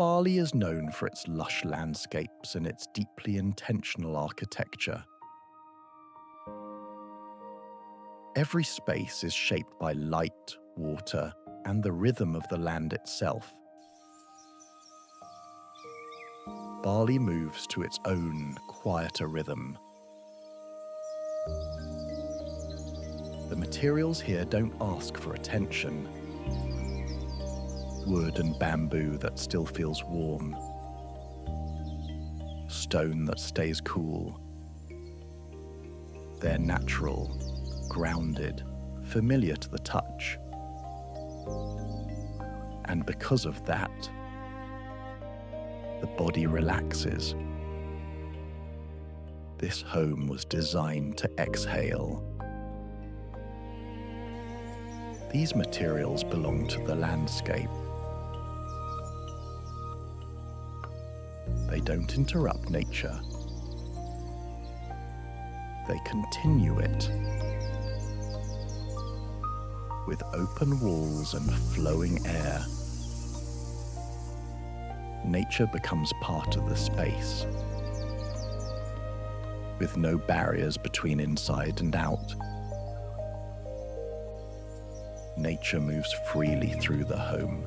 Bali is known for its lush landscapes and its deeply intentional architecture. Every space is shaped by light, water, and the rhythm of the land itself. Bali moves to its own quieter rhythm. The materials here don't ask for attention. Wood and bamboo that still feels warm. Stone that stays cool. They're natural, grounded, familiar to the touch. And because of that, the body relaxes. This home was designed to exhale. These materials belong to the landscape. They don't interrupt nature. They continue it. With open walls and flowing air, nature becomes part of the space. With no barriers between inside and out, nature moves freely through the home.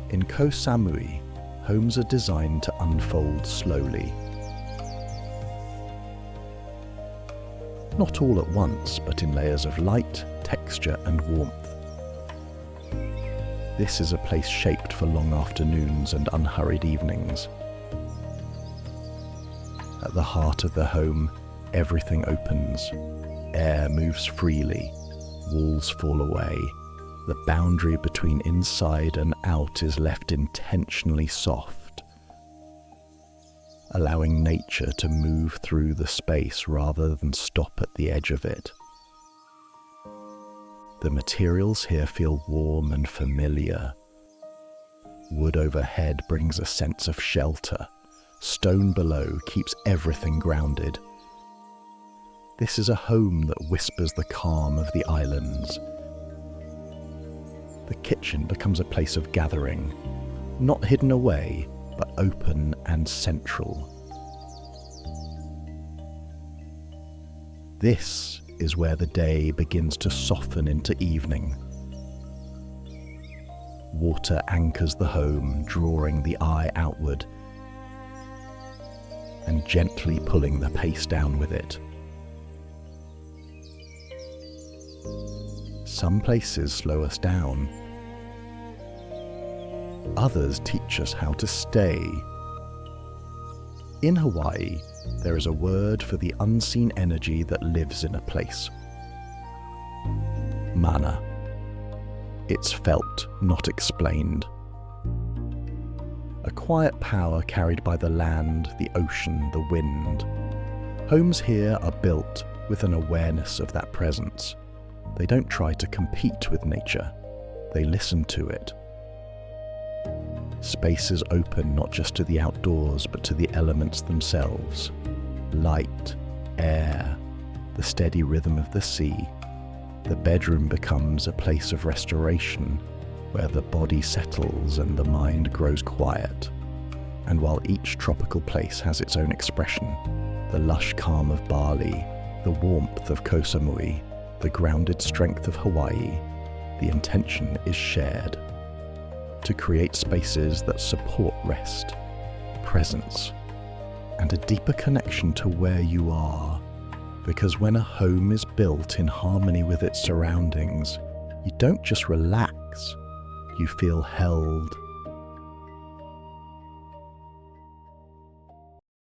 In Koh Samui, homes are designed to unfold slowly. Not all at once, but in layers of light, texture, and warmth. This is a place shaped for long afternoons and unhurried evenings. At the heart of the home, everything opens. Air moves freely, walls fall away. The boundary between inside and out is left intentionally soft, allowing nature to move through the space rather than stop at the edge of it. The materials here feel warm and familiar. Wood overhead brings a sense of shelter. Stone below keeps everything grounded. This is a home that whispers the calm of the islands. The kitchen becomes a place of gathering, not hidden away, but open and central. This is where the day begins to soften into evening. Water anchors the home, drawing the eye outward and gently pulling the pace down with it. Some places slow us down. Others teach us how to stay. In Hawaii, there is a word for the unseen energy that lives in a place. Mana. It's felt, not explained. A quiet power carried by the land, the ocean, the wind. Homes here are built with an awareness of that presence. They don't try to compete with nature. They listen to it. Spaces open not just to the outdoors, but to the elements themselves. Light, air, the steady rhythm of the sea. The bedroom becomes a place of restoration, where the body settles and the mind grows quiet. And while each tropical place has its own expression, the lush calm of Bali, the warmth of Koh Samui, the grounded strength of Hawaii, the intention is shared. To create spaces that support rest, presence, and a deeper connection to where you are. Because when a home is built in harmony with its surroundings, you don't just relax, you feel held,